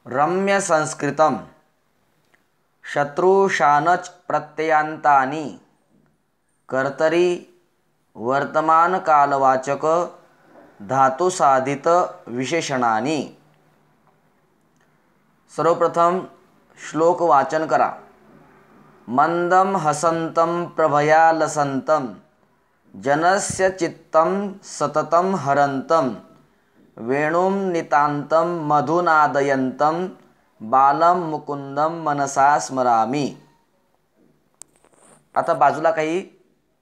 रम्य संस्कृतम शत्रुशानच प्रत्ययांतानि कर्तरी वर्तमानकालवाचक धातुसाधित विशेषणानि। सर्वप्रथम श्लोक वाचन करा। मंदम हसंतम प्रभया लसंतम जनस्य चित्तं सततं हरंतम वेणुं नितांतं मधुनादयंतं बालम मुकुंदम मनसा स्मरामि। आता बाजूला काही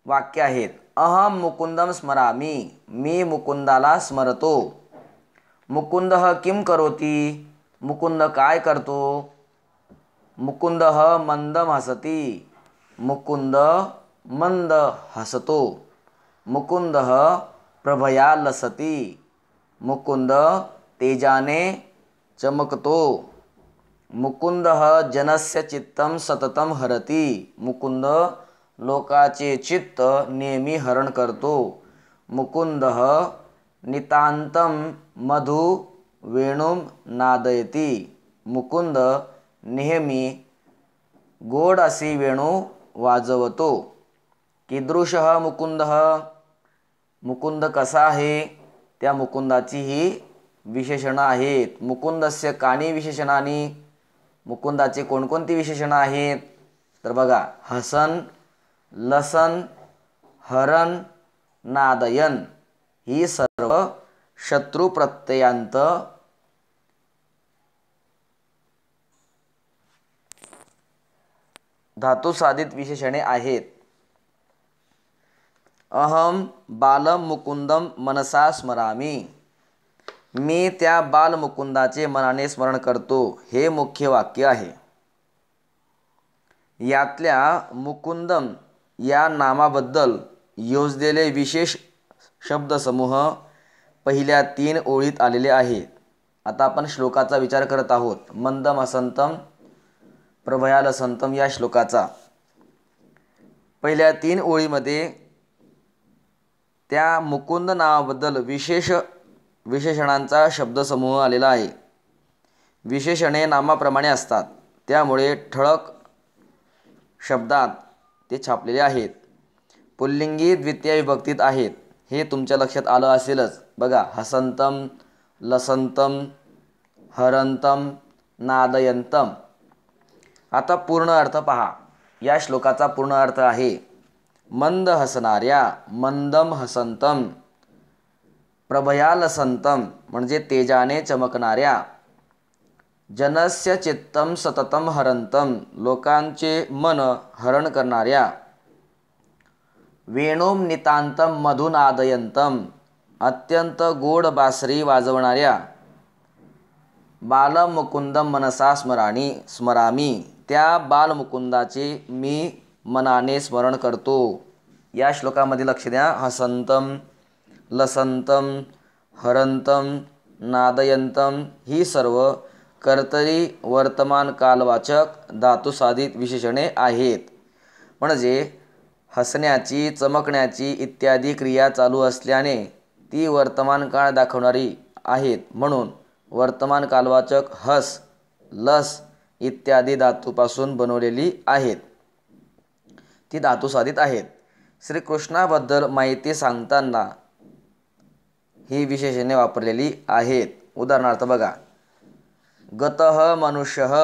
वाक्य आहेत। अहम मुकुंदम स्मरामि, मी मुकुंदाला स्मरतो। मुकुंदः किं करोति, मुकुंद काय करतो। मुकुंदः मंदम हसति, मुकुंद मंद हसतो। मुकुंदः प्रभया लसति, मुकुंद तेजाने चमकतो। मुकुंदः जनस्य चित्तं सततं हरति, मुकुंद लोकाचे चित्त नेहमी हरण करतो। मुकुंदः नितांतं मधु वेणुं नादयति, मुकुंद नेहमी गोड अशी वेणू वाजवतो। कीदृशः मुकुंदः, मुकुंद कसा आहे, त्या मुकुंदाची ही विशेषणं आहेत। मुकुंदस्य कानि विशेषणानि, मुकुंदाचे कोणकोणती विशेषणं आहेत तर बघा, हसन, लसन, हरन, नादयन ही सर्व शत्रु प्रत्ययांत धातुसाधित विशेषणे आहेत। अहम बालम मुकुंदम मनसा स्मरामि, मी त्या बाल मुकुंदाचे मनाने स्मरण करतो, हे मुख्य वाक्य आहे। यातल्या मुकुंदम या नामाबद्दल योजलेले विशेष शब्दसमूह पहिल्या 3 ओळीत आलेले आहेत। आता आपण श्लोकाचा विचार करत आहोत। मंदम हसंतम प्रभया लसंतम या श्लोकाचा पहिल्या 3 ओळीमध्ये त्या मुकुंद नावाबद्दल विशेषणांचा शब्दसमूह आलेला आहे। विशेषणे नामाप्रमाणे असतात, त्यामुळे ठळक शब्दात ते छापलेले आहेत। पुल्लिंगी द्वितीय विभक्तीत आहेत, हे तुमच्या लक्षात आलं असेलच। बघा, हसंतम, लसंतम, हरंतम, नादयंतम। आता पूर्ण अर्थ पहा। या श्लोकाचा पूर्ण अर्थ आहे मंद हसणाऱ्या, मंदम हसंतम, प्रभया लसंतम म्हणजे तेजाने चमकणाऱ्या, जनस्य चित्तं सततं हरंतम लोकांचे मन हरण करणाऱ्या, वेणुं नितांतं मधुनादयंतम अत्यंत गोड बासरी वाजवणाऱ्या, बालम मुकुंदम मनसा स्मरामि त्या बालमुकुंदाचे मी मनाने स्मरण करतो। या श्लोकामध्ये लक्ष द्या। हसंतम, लसंतम, हरंतम, नादयंतम ही सर्व कर्तरी वर्तमान कालवाचक धातुसाधित विशेषणे आहेत। म्हणजे हसण्याची, चमकण्याची इत्यादी क्रिया चालू असल्याने ती वर्तमान काळ दाखवणारी आहेत, म्हणून वर्तमान कालवाचक हस, लस इत्यादी धातूपासून बनवलेली आहेत, ती धातुसाधित आहेत। श्रीकृष्णाबद्दल माहिती सांगताना ही विशेषणे वापरलेली आहेत। उदाहरणार्थ बघा, गतः मनुष्यः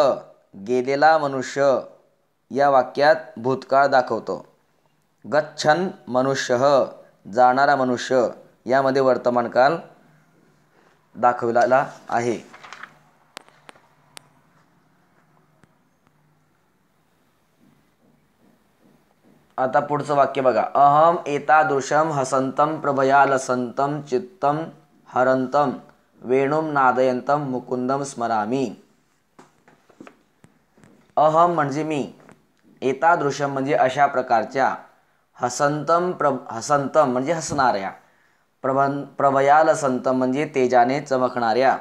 गेलेला मनुष्य या वाक्यात भूतकाळ दाखवतो। गच्छन् मनुष्यः जाणारा मनुष्य यामध्ये वर्तमानकाल दाखवलेला आहे। आता पुढचं वाक्य बघा, अहम एतादृशम हसंतम प्रभया लसंतम चित्तं हरंतम वेणुं नादयंतम मुकुंदम स्मरामि। अहम म्हणजे मी, एतादृशम म्हणजे अशा प्रकारच्या, हसंतम हसंतम म्हणजे हसणाऱ्या, प्रभया लसंतम म्हणजे तेजाने चमकणाऱ्या,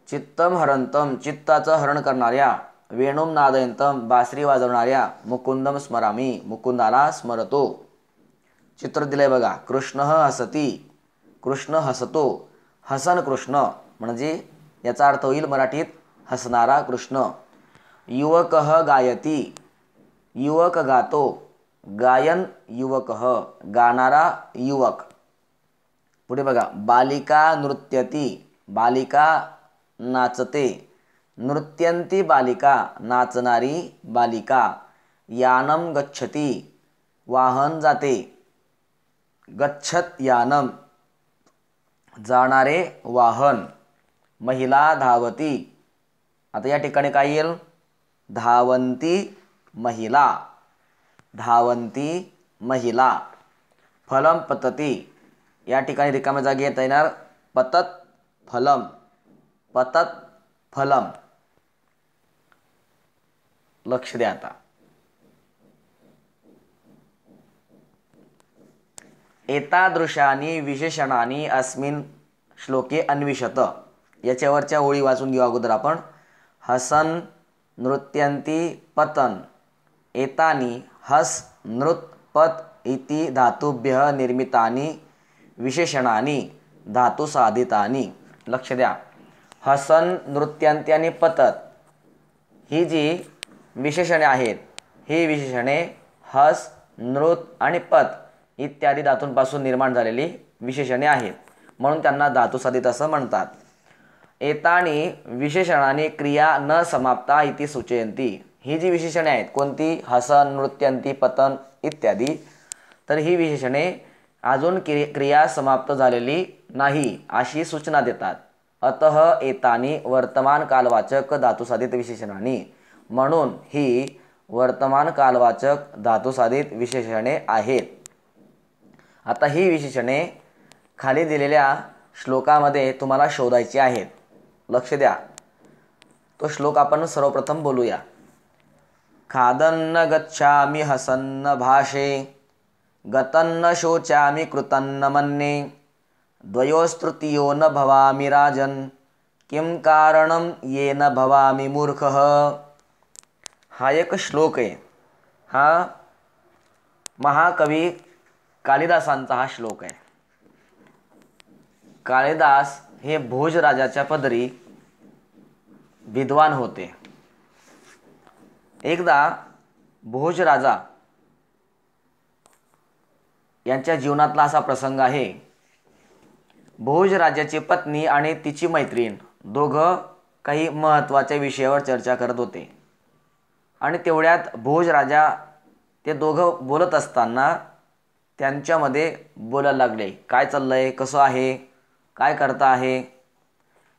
चित्तं हरंतम चित्ताचं हरण करणाऱ्या, वेणुं नादयंतम बासरी वाजवणाऱ्या, मुकुंदम स्मरामि मुकुंदाला स्मरतो। चित्र दिलंय बघा, कृष्ण हसती, कृष्ण हसतो, हसन कृष्ण म्हणजे याचा अर्थ होईल मराठीत हसणारा कृष्ण. युवकः गायती, युवक गातो. गायन युवकः, गाणारा युवक. पुढे बघा, बालिका नृत्यती, बालिका नाचते. नृत्यंती बालिका, नाचणारी बालिका. यानम गच्छती, वाहन जाते. गच्छत यानम, जाणारे वाहन. महिला धावती. आता या ठिकाणी काय येईल? धावंती महिला, धावंती महिला. फलम पतती, या ठिकाणी रिकाम्या जागी येता येणार पतत फलम, पतत फलम. लक्ष द्या आता. एतादृशानी विशेषणानी अस्मिन् श्लोके अन्विषत. याच्यावरच्या ओळी वाचून घेऊ अगोदर आपण. हसन नृत्यंती पतन. एतानी हस नृत पत इति धातुभ्यः निर्मितानि विशेषणानि धातुसाधितानि. लक्ष द्या. हसन नृत्यंती आणि पतत ही जी विशेषणे आहेत, ही विशेषणे हस नृत आणि पत इत्यादी धातूंपासून निर्माण झालेली विशेषणे आहेत, म्हणून त्यांना धातुसाधित असं म्हणतात. एतानी विशेषणाने क्रिया न समाप्ता इति सूचयन्ति. ही जी विशेषणे आहेत, कोणती? हसन नृत्यंती पतन इत्यादी, तर ही विशेषणे अजून क्रिया समाप्त झालेली नाही अशी सूचना देतात. अतः एतानी वर्तमान कालवाचक धातुसाधित विशेषणानी. म्हणून ही वर्तमान कालवाचक धातुसाधित विशेषणे आहेत. आता ही विशेषणे खाली दिलेल्या श्लोकामध्ये तुम्हाला शोधायची आहेत. लक्ष द्या. तो श्लोक आपण सर्वप्रथम बोलूया. खादन्न गच्छामि हसन्न भाषे गतन्न शोचामि कृतन्न मन्ये द्वयोस्तृतीयो न भवामि राजन् किं कारणं येन भवामि मूर्खः. हा एक श्लोक आहे. हा महाकवी कालिदासांचा हा श्लोक आहे. कालिदास हे भोजराजाच्या पदरी विद्वान होते. एकदा भोजराजा यांच्या जीवनातला असा प्रसंग आहे. भोजराजाची पत्नी आणि तिची मैत्रीण दोघं काही महत्त्वाच्या विषयावर चर्चा करत होते. आणि तेवढ्यात भोजराजा ते दोघं बोलत असताना त्यांच्यामध्ये बोलायला लागले. काय चाललंय, कसं आहे, काय करता आहे,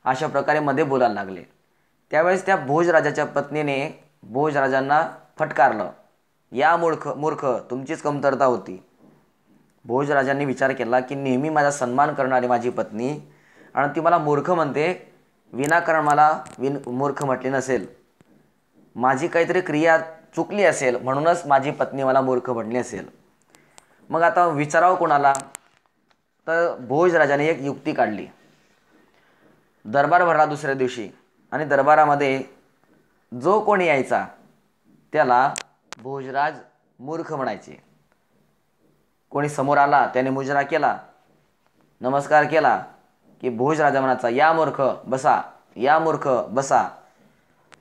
अशा प्रकारे मध्ये बोलायला लागले. त्यावेळेस त्या भोजराजाच्या पत्नीने भोजराजांना फटकारलं. या मूर्ख, तुमचीच कमतरता होती. भोजराजांनी विचार केला की नेहमी माझा सन्मान करणारी माझी पत्नी आणि ती मला मूर्ख म्हणते. विनाकारण मला मूर्ख म्हटली नसेल, माझी काहीतरी क्रिया चुकली असेल म्हणूनच माझी पत्नी मला मूर्ख म्हटली असेल. मग आता विचारावं कोणाला? तर भोजराजाने एक युक्ती काढली. दरबार भरला दुसऱ्या दिवशी आणि दरबारामध्ये जो कोणी यायचा त्याला भोजराज मूर्ख म्हणायचे. कोणी समोर आला त्याने मुजरा केला, नमस्कार केला की भोजराजा म्हणायचा, या मूर्ख बसा, या मूर्ख बसा.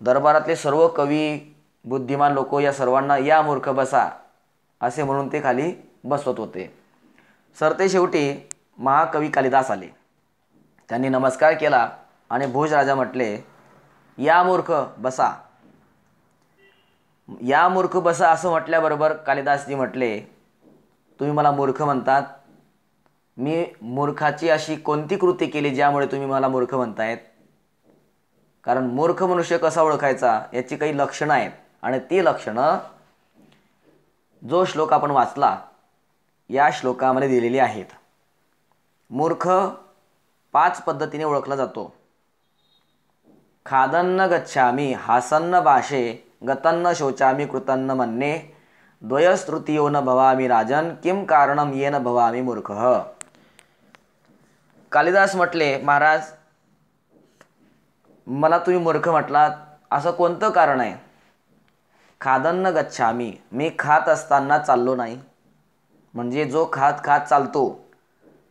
दरबारातले सर्व कवी बुद्धिमान लोक या सर्वांना या मूर्ख बसा असे म्हणून ते खाली बसवत होते. सरते शेवटी महाकवी कालिदास आले. त्यांनी नमस्कार केला आणि भोजराजा म्हटले, या मूर्ख बसा. या मूर्ख बसा असं म्हटल्याबरोबर कालिदासजी म्हटले, तुम्ही मला मूर्ख म्हणतात. मी मूर्खाची अशी कोणती कृती केली ज्यामुळे तुम्ही मला मूर्ख म्हणतायत? कारण मूर्ख मनुष्य कसा ओळखायचा याची काही लक्षणं आहेत आणि ती लक्षणं जो श्लोक आपण वाचला या श्लोकामध्ये दिलेली आहेत. मूर्ख 5 पद्धतीने ओळखला जातो. खादन्न गच्छामि, हासन्न भाषे, गतन्न शोचामि, कृतन्न मन्ये, द्वयस्तृतीयो न भवामि राजन् किं कारणं येन भवामि मूर्खः. कालिदास म्हटले, महाराज मला तुम्ही मूर्ख म्हटलात असं कोणतं कारण आहे? खादन्न गच्छामि, मी खात असताना चाललो नाही. म्हणजे जो खात चालतो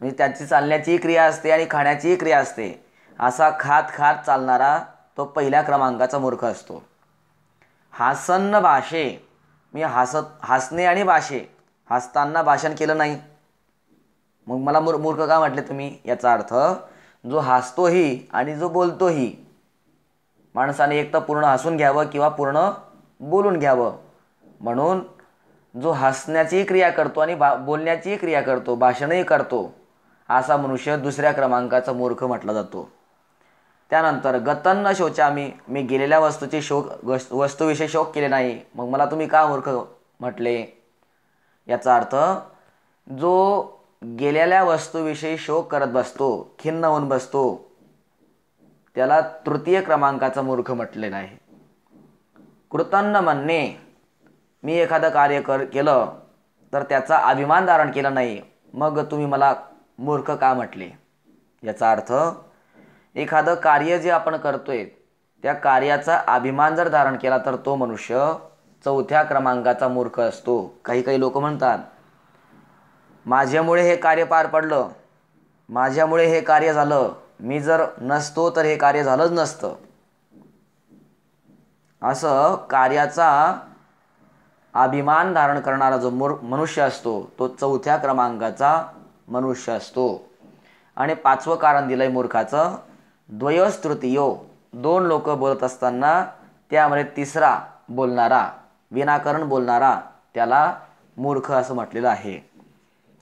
म्हणजे त्याची चालण्याची क्रिया असते आणि खाण्याचीही क्रिया असते. असा खात चालणारा तो पहिल्या क्रमांकाचा मूर्ख असतो. हासन्न भाषे, मी हसणे आणि भाषे, हसताना भाषण केलं नाही, मग मला मूर्ख का म्हटले तुम्ही? याचा अर्थ जो हसतोही आणि जो बोलतोही, माणसाने एक तर पूर्ण हसून घ्यावं किंवा पूर्ण बोलून घ्यावं. म्हणून जो हसण्याची क्रिया करतो आणि बोलण्याची क्रिया करतो, भाषणही करतो, असा मनुष्य दुसऱ्या क्रमांकाचा मूर्ख म्हटला जातो. त्यानंतर गतन्न शोचामी, मी गेलेल्या वस्तूची वस्तूविषयी शोक केले नाही, मग मला तुम्ही का मूर्ख म्हटले? याचा अर्थ जो गेलेल्या वस्तूविषयी शोक करत बसतो, खिन्न होऊन बसतो, त्याला तृतीय क्रमांकाचा मूर्ख म्हटलेला आहे. कृतन्न म्हणणे, मी एखादं कार्य केलं तर त्याचा अभिमान धारण केला नाही, मग तुम्ही मला मूर्ख का म्हटले? याचा अर्थ एखादं कार्य जे आपण करतोय त्या कार्याचा अभिमान जर धारण केला तर तो मनुष्य चौथ्या क्रमांकाचा मूर्ख असतो. काही लोक म्हणतात, माझ्यामुळे हे कार्य पार पडलं, माझ्यामुळे हे कार्य झालं, मी जर नसतो तर हे कार्य झालंच नसतं. असं कार्याचा अभिमान धारण करणारा जो मनुष्य असतो तो चौथ्या क्रमांकाचा मनुष्य असतो. आणि पाचवं कारण दिलंय मूर्खाचं, द्वयोस्तृतीयो, दोन लोक बोलत असताना त्यामध्ये तिसरा बोलणारा, विनाकारण बोलणारा, त्याला मूर्ख असं म्हटलेलं आहे.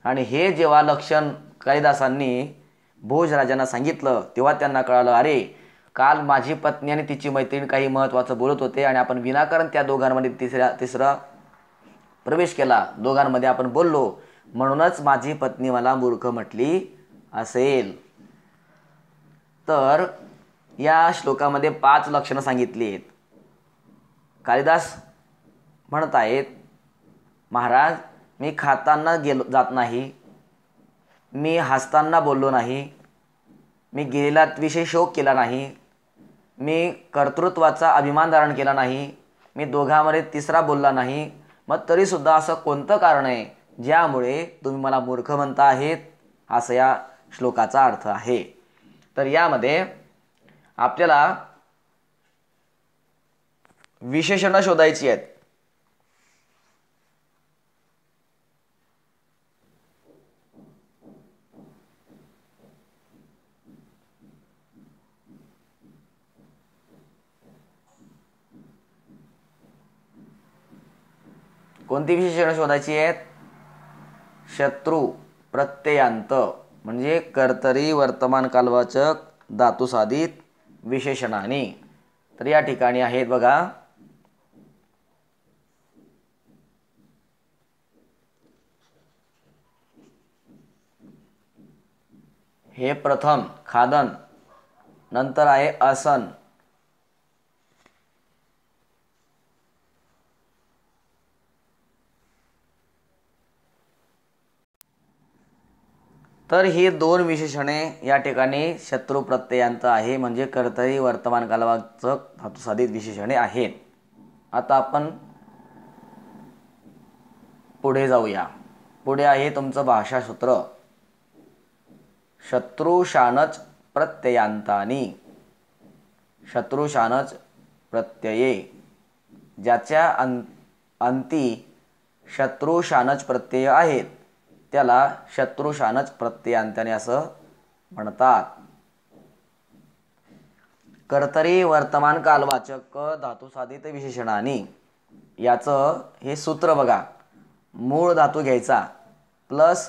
आणि हे जेव्हा लक्षण कालिदासांनी भोजराजांना सांगितलं तेव्हा त्यांना कळालं, अरे काल माझी पत्नी आणि तिची मैत्रीण काही महत्त्वाचं बोलत होते आणि आपण विनाकारण त्या दोघांमध्ये तिसरा प्रवेश केला, दोघांमध्ये आपण बोललो, म्हणूनच माझी पत्नी मला मूर्ख म्हटली असेल. तर या श्लोकामध्ये 5 लक्षणं सांगितली आहेत. कालिदास म्हणत आहेत, महाराज मी खाताना जात नाही, मी हसताना बोललो नाही, मी गेलेला विषयी शोक केला नाही, मी कर्तृत्वाचा अभिमान धारण केला नाही, मी दोघांमध्ये तिसरा बोलला नाही, मग तरीसुद्धा असं कोणतं कारण आहे ज्यामुळे तुम्ही मला मूर्ख म्हणता आहेत, असं या श्लोकाचा अर्थ आहे. तर यामध्ये आपल्याला विशेषणं शोधायची आहेत. कोणती विशेषणं शोधायची आहेत? शत्रू प्रत्ययांत म्हणजे कर्तरी वर्तमान कालवाचक धातुसाधित विशेषणाने. तर या ठिकाणी आहेत बघा, हे प्रथम खादन, नंतर आहे असन, तर ही 2 विशेषणे या ठिकाणी शत्रू प्रत्ययांत आहे, म्हणजे कर्तरी वर्तमान कालवाचक धातुसाधित विशेषणे आहेत. आता आपण पुढे जाऊया. पुढे आहे तुमचं भाषासूत्र, शत्रुशानच प्रत्ययांतानी. शत्रुशानच प्रत्यये, ज्याच्या अंती शत्रुशानच प्रत्यय आहेत त्याला शत्रुशानच प्रत्ययांताने असं म्हणतात. कर्तरी वर्तमान कालवाचक धातुसाधित विशेषणाने, याचं हे सूत्र बघा, मूळ धातू घ्यायचा प्लस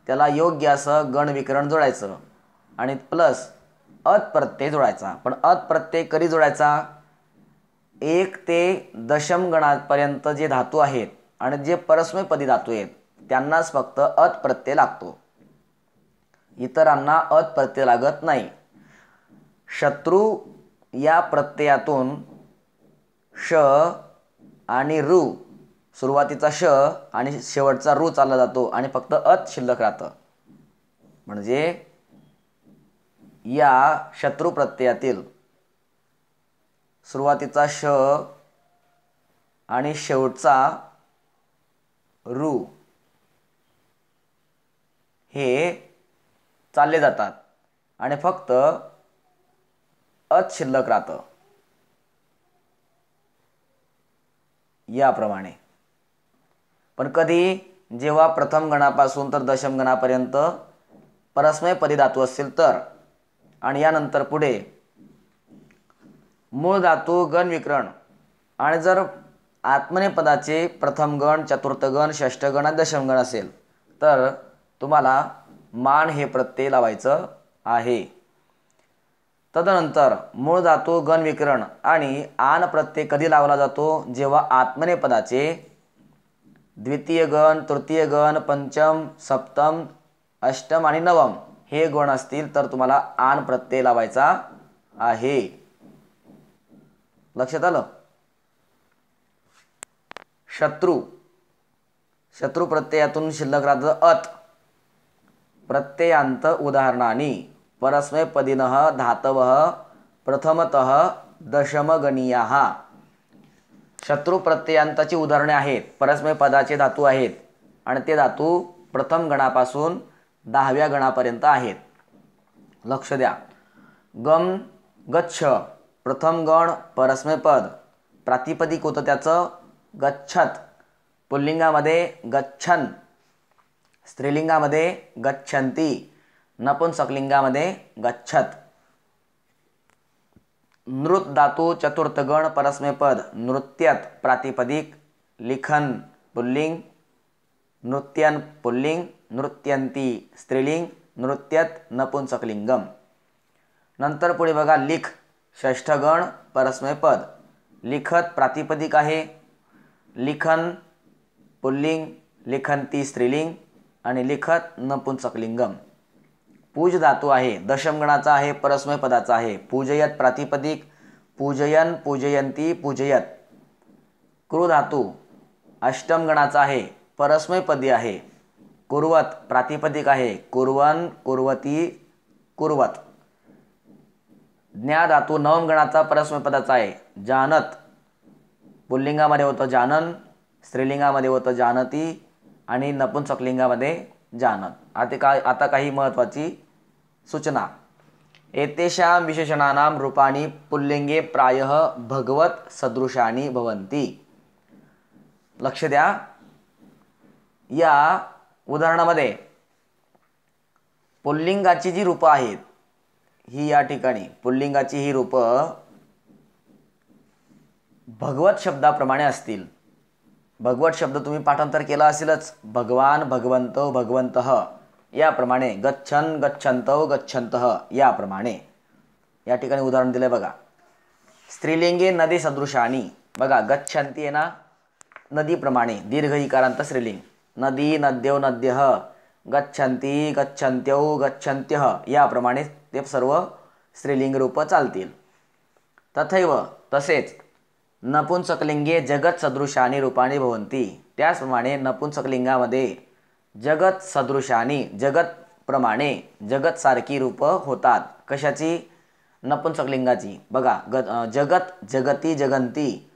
त्याला योग्य असं गण विकरण जोडायचं आणि प्लस अत प्रत्यय जोडायचा. पण अत प्रत्यय कधी जोडायचा? 1 ते दशम गणापर्यंत जे धातू आहेत आणि जे परस्मैपदी धातू आहेत त्यांनाच फक्त अत प्रत्यय लागतो, इतरांना अत प्रत्यय लागत नाही. शत्रू या प्रत्ययातून श आणि रू, सुरुवातीचा श आणि शेवटचा रू चालला जातो आणि फक्त अत शिल्लक राहतं. म्हणजे या शत्रू प्रत्ययातील सुरुवातीचा श आणि शेवटचा रू हे चालले जातात आणि फक्त अत शिल्लक राहतं. याप्रमाणे. पण कधी जेव्हा प्रथम गणापासून तर दशम गणापर्यंत परस्मैपदी धातू असतील तर, आणि यानंतर पुढे मूळ धातू गण विकरण, आणि जर आत्मनेपदाचे प्रथम गण, चतुर्थ गण, षष्ठ गण आणि दशम गण असेल तर तुम्हाला मान हे प्रत्यय लावायचं आहे. तदनंतर मूळ धातू गण विकरण आणि आन प्रत्यय कधी लावला जातो? जेव्हा आत्मनेपदाचे द्वितीय गण, तृतीय गण, पंचम, सप्तम, अष्टम आणि नवम हे गण असतील तर तुम्हाला आन प्रत्यय लावायचा आहे. लक्षात आलं? शत्रू, शत्रू प्रत्ययातून शिल्लक राहतं अत. प्रत्ययांत उदाहरणानि परस्मैपदिनः धातवः प्रथमतः दशमगणीयाः. शत्रू प्रत्ययांताची उदाहरणे आहेत, परस्मैपदाचे धातू आहेत आणि ते धातू प्रथम गणापासून 10व्या गणापर्यंत आहेत. लक्ष द्या. गम, गच्छ, प्रथम गण परस्मैपद, प्रातिपदिक होतं त्याचं गच्छत, पुल्लिंगामध्ये गच्छन, स्त्रीलिंगामध्ये गच्छन्ति, नपुंसकलिंगामध्ये गच्छत. नृत धातू चतुर्थ गण परस्मैपद, नृत्यत प्रातिपदिक, लिखन पुल्लिंग, नृत्यन पुल्लिंग, नृत्यन्ति स्त्रीलिंग, नृत्यत नपुंसकलिंगम. नंतर पुढे बघा लिख, षष्ठ गण परस्मैपद, लिखत प्रातिपदिक आहे, लिखन पुल्लिंग, लिखन्ति स्त्रीलिंग आणि लिखत नपुंसकलिंगम. पूज धातू आहे, दशम गणाचा आहे, परस्मैपदाचा आहे, पूजयत प्रातिपदिक, पूजयन, पूजयंती, पूजयत. कृ धातू अष्टम गणाचा आहे, परस्मैपदी आहे, कुर्वत प्रातिपदिक आहे, कुर्वन, कुर्वती, कुर्वत. ज्ञा धातू नवम गणाचा परस्मैपदाचा आहे, जानत, पुल्लिंगामध्ये होतं जानन, स्त्रीलिंगामध्ये होतं जानती आणि नपुंसकलिंगामध्ये जानत. आता काही महत्त्वाची सूचना. एतेषां विशेषणानां रूपाणि पुल्लिंगे प्रायः भगवत सदृशानि भवन्ति. लक्ष द्या. या उदाहरणामध्ये पुल्लिंगाची जी रूपं आहेत ही या ठिकाणी पुल्लिंगाची ही रूपं भगवत शब्दाप्रमाणे असतील. भगवत शब्द तुम्ही पाठांतर केला असेलच, भगवान, भगवंत, भगवंतः याप्रमाणे, गच्छन, गच्छन्तौ, गच्छन्तः याप्रमाणे. या ठिकाणी उदाहरण दिले बघा. स्त्रीलिंगे नदी सदृशानी, बघा गच्छन्ती आहे ना, नदीप्रमाणे, दीर्घ इकारांत स्त्रीलिंग, नदी, नद्यौ, नद्यः, गच्छन्ती, गच्छन्त्यौ, गच्छन्त्यः याप्रमाणे ते सर्व स्त्रीलिंग रूप चालतील. तथैव तसेच नपुंसकलिंगे जगत सदृशानी रूपाणी भवन्ति. त्याचप्रमाणे नपुंसकलिंगामध्ये जगत सदृशानी, जगत प्रमाणे, जगत सारखी रूप होतात. कशाची? नपुंसकलिंगाची. बघा जगत, जगती, जगंती.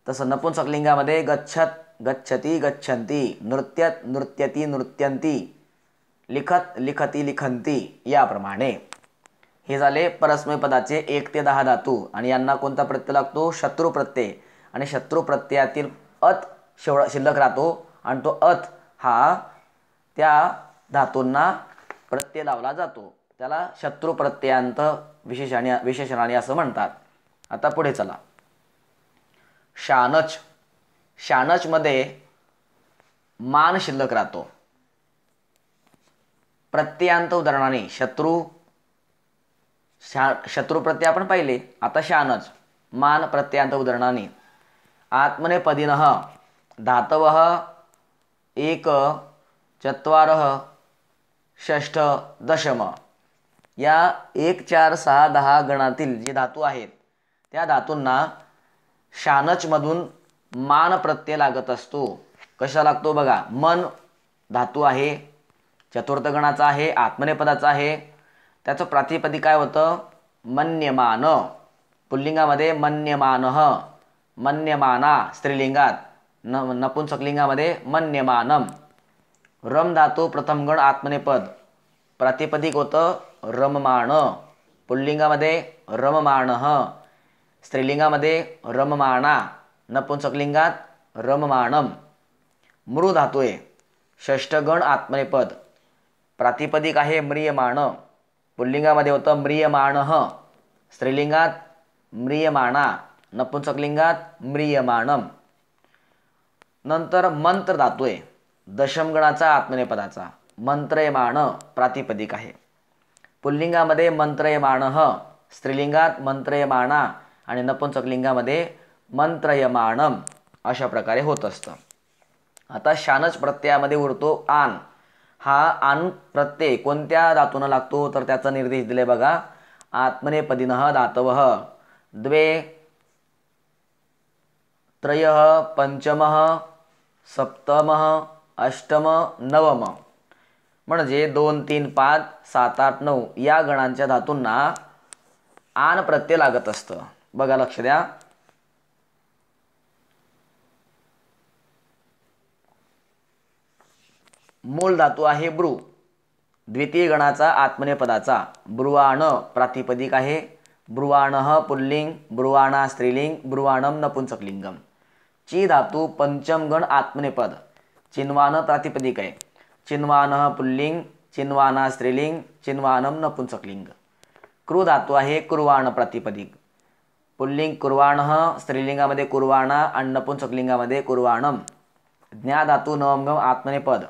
तसं नपुंसकलिंगामध्ये गच्छत, गच्छती, गच्छन्ति, नृत्यत, नृत्यती, नृत्यन्ति, लिखत, लिखती, लिखन्ति याप्रमाणे. हे झाले परस्मैपदाचे 1 ते 10 धातू. आणि यांना कोणता प्रत्यय लागतो? शत्रू प्रत्यय. आणि शत्रू प्रत्ययातील अत शिल्लक राहतो आणि तो अत हा त्या धातूंना प्रत्यय लावला जातो. त्याला शत्रू प्रत्ययांत विशेषणाने असं म्हणतात. आता पुढे चला. शानच. शानचमध्ये मान शिल्लक राहतो. प्रत्ययांत उदाहरणाने शत्रू प्रत्यय आपण पाहिले. आता शानच मान प्रत्ययांत उदाहरणाने आत्मनेपदिनः धातवः 1, 4, 6, दशम या 1, 4, 6, 10 गणातील जे धातू आहेत त्या धातूंना शानचमधून मान प्रत्यय लागत असतो. कशा लागतो बघा. मन धातू आहे, चतुर्थ गणाचा आहे, आत्मनेपदाचा आहे. त्याचं प्रातिपदिक काय होतं? मन्यमान. पुल्लिंगामध्ये मन्यमानः, मन्यमाना स्त्रीलिंगात, नपुंसकलिंगामध्ये मन्यमानम. रम धातू प्रथम गण आत्मनेपद, प्रातिपदिक होतं रममाण, पुल्लिंगामध्ये रममाणः, स्त्रीलिंगामध्ये रममाणा, नपुंसकलिंगात रममाणम. मृ धातू आहे, षष्ठगण आत्मनेपद, प्रातिपदिक आहे म्रियमाण, पुल्लिंगामध्ये होतं म्रियमाणः, स्त्रीलिंगात म्रियमाणा, नपुंसकलिंगात म्रियमाणम. नंतर मंत्र धातू आहे, दशमगणाचा आत्मनेपदाचा, मंत्रयमाण प्रातिपदिक आहे, पुल्लिंगामध्ये मंत्रयमाणः, स्त्रीलिंगात मंत्रयमाणा आणि नपुंसकलिंगामध्ये मंत्रयमाणम. अशा प्रकारे होत असतं. आता शानच प्रत्ययामध्ये उरतो आन. हा आन प्रत्यय कोणत्या धातूनं लागतो तर त्याचा निर्देश दिले बघा. आत्मनेपदिनः धातवः द्वे त्रयः पंचमः सप्तमः अष्टम नवम. म्हणजे 2 3 5 7 8 9 या गणांच्या धातूंना आन प्रत्यय लागत असतं. बघा लक्ष द्या. मूळ धातू आहे ब्रू, द्वितीय गणाचा आत्मनेपदाचा, ब्रुवाण प्रातिपदिक आहे, ब्रुवाणः पुल्लिंग, ब्रुवाणा स्त्रीलिंग, ब्रुवाणम नपुंसकलिंगम. ची धातू पंचम गण आत्मनेपद, चिन्वान प्रातिपदिक आहे, चिन्वानः पुल्लिंग, चिन्वाना स्त्रीलिंग, चिन्वानम नपुंसकलिंग. कृ धातू आहे कुर्वाण प्रातिपदिक, पुल्लिंग कुर्वाणः, स्त्रीलिंगामध्ये कुर्वाणा आणि नपुंसकलिंगामध्ये कुर्वाणम. ज्ञा धातू नवमगम आत्मनेपद,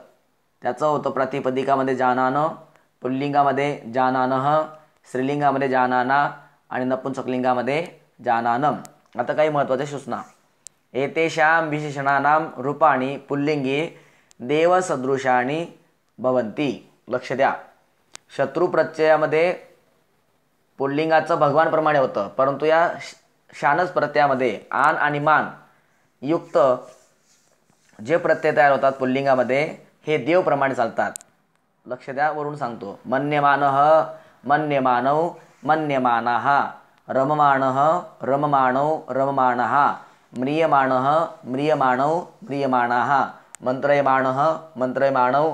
त्याचं होतं प्रातिपदिकामध्ये जानान, पुल्लिंगामध्ये जानानः, स्त्रीलिंगामध्ये जानाना आणि नपुंसकलिंगामध्ये जानानम. आता काही महत्त्वाच्या सूचना. एतेषां विशेषणानां रूपाणी पुल्लिंगी देवसदृशानी भवन्ति. लक्ष द्या. शत्रू प्रत्ययामध्ये पुल्लिंगाचं भगवानप्रमाणे होतं, परंतु या शानच प्रत्ययामध्ये आन आणि मान युक्त जे प्रत्यय तयार होतात पुल्लिंगामध्ये हे देवप्रमाणे चालतात. लक्ष द्या, वरून सांगतो. मन्यमानः मन्यमानौ मन्यमानाः, रममाणः रममाणौ रममाणाः, म्रियमाणः म्रियमाणौ म्रियमाणाः, मंत्रयमाणः मंत्रयमाणौ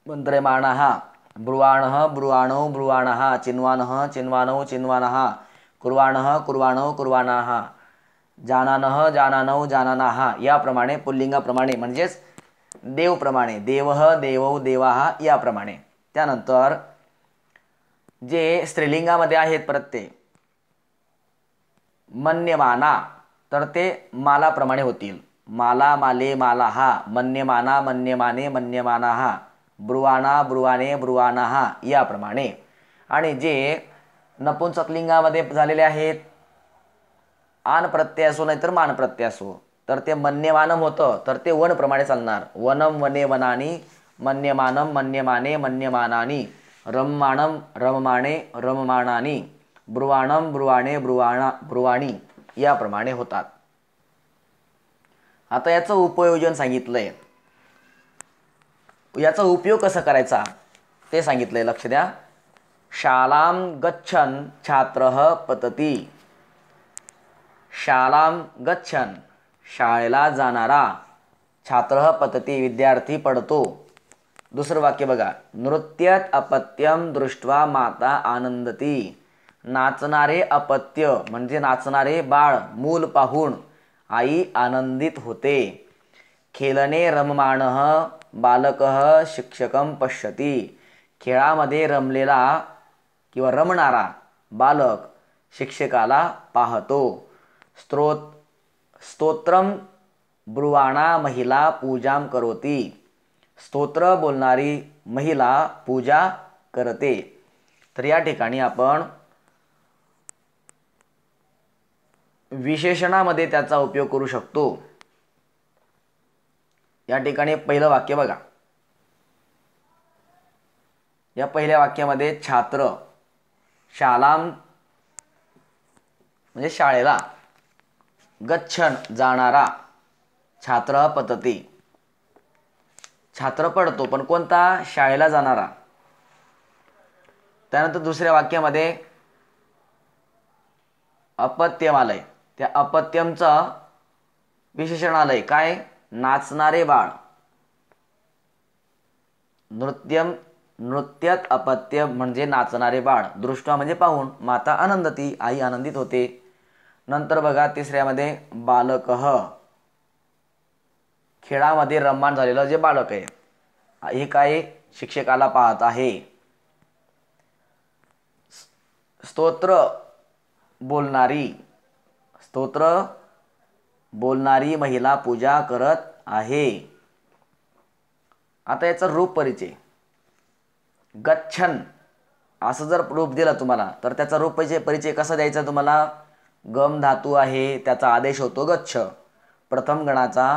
मंत्रयमाणाः, ब्रुवाणः ब्रुवाणौ ब्रुवाणाः, चिन्वानः चिन्वानौ चिन्वानाः, कुर्वाणः कुर्वाणौ कुर्वाणाः, जानानः जानानौ जानानाः. याप्रमाणे पुल्लिंगाप्रमाणे म्हणजेच देवप्रमाणे, देवः देवौ देवाः याप्रमाणे. त्यानंतर जे स्त्रीलिंगामध्ये आहेत प्रत्यय मन्यमाना, तर ते मालाप्रमाणे होतील. माला माले मालाः, मन्यमाना मन्यमाने मन्यमानाः, ब्रुवाणा ब्रुवाणे ब्रुवाणाः याप्रमाणे. आणि जे नपुंसकलिंगामध्ये झालेले आहेत आन प्रत्यय असो नाहीतर मान प्रत्यय असो, तर ते मन्यमानम होतं तर ते वनप्रमाणे चालणार. वनम वने वनानी, मन्यमानम मन्यमाने मन्यमानानी, रममाणम रममाणे रममाणानी, ब्रुवाणम ब्रुवाणे ब्रुवाणा ब्रुवाणी याप्रमाणे होतात. आता याचं उपयोजन सांगितलंय. याचा उपयोग कसा करायचा ते सांगितलंय. लक्ष द्या. शालाम गच्छन छात्रः पतती. शालाम गच्छन शाळेला जाणारा, छात्रः पतती विद्यार्थी पडतो. दुसरं वाक्य बघा. नृत्यात अपत्यम दृष्ट्वा माता आनंदती. नाचणारे अपत्य म्हणजे नाचणारे बाळ मूल पाहून आई आनंदित होते. खेळणे रममाणः बालकः शिक्षकं पश्यती. खेळामध्ये रमलेला किंवा रमणारा बालक शिक्षकाला पाहतो. स्तोत्रम ब्रुवाणा महिला पूजां करोती. स्तोत्र बोलणारी महिला पूजा करते. तर या ठिकाणी आपण विशेषणामध्ये त्याचा उपयोग करू शकतो. या ठिकाणी पहिलं वाक्य बघा. या पहिल्या वाक्यामध्ये छात्र, शालाम म्हणजे शाळेला, गच्छन जाणारा, छात्र पतती छात्र पडतो, पण कोणता? शाळेला जाणारा. त्यानंतर दुसऱ्या वाक्यामध्ये अपत्यम आलंय. त्या अपत्यमचं विशेषण आलंय काय? नाचणारे बाळ. नृत्यात अपत्यम म्हणजे नाचणारे बाळ. दृष्टा म्हणजे पाहून, माता आनंदती आई आनंदित होते. नंतर बघा तिसऱ्यामध्ये बालकः, खेळामध्ये रममाण झालेलं जे बालक आहे हे काय शिक्षकाला पाहत आहे. स्तोत्र बोलणारी, स्तोत्र बोलणारी महिला पूजा करत आहे. आता याचा रूप परिचय, गच्छन असं जर रूप दिलं तुम्हाला तर त्याचा रूप परिचय कसा द्यायचा तुम्हाला. गम धातू आहे त्याचा आदेश होतो गच्छ. प्रथम गणाचा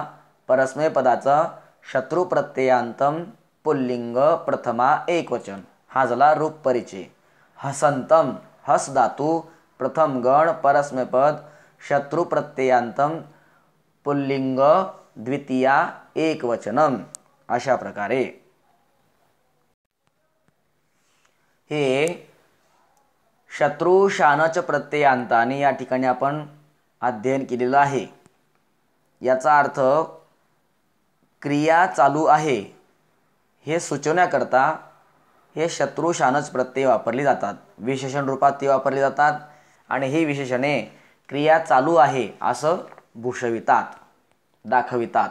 परस्मै पदाचा शत्रू प्रत्ययांतम पुल्लिंग प्रथमा एकवचन, हा झाला रूप परिचय. हसंतम, हस धातू प्रथम गण परस्मैपद शत्रु प्रत्ययांतम पुल्लिंग द्वितीया एकवचनम, अशा प्रकारे हे शत्रू शानच प्रत्ययांताने या ठिकाणी आपण अध्ययन केलेलं आहे. याचा अर्थ क्रिया चालू आहे हे सुचवण्याकरता हे शत्रू शानच प्रत्यय वापरली जातात. विशेषण रूपात ते वापरले जातात आणि ही विशेषणे क्रिया चालू आहे असं भूषवितात, दाखवितात.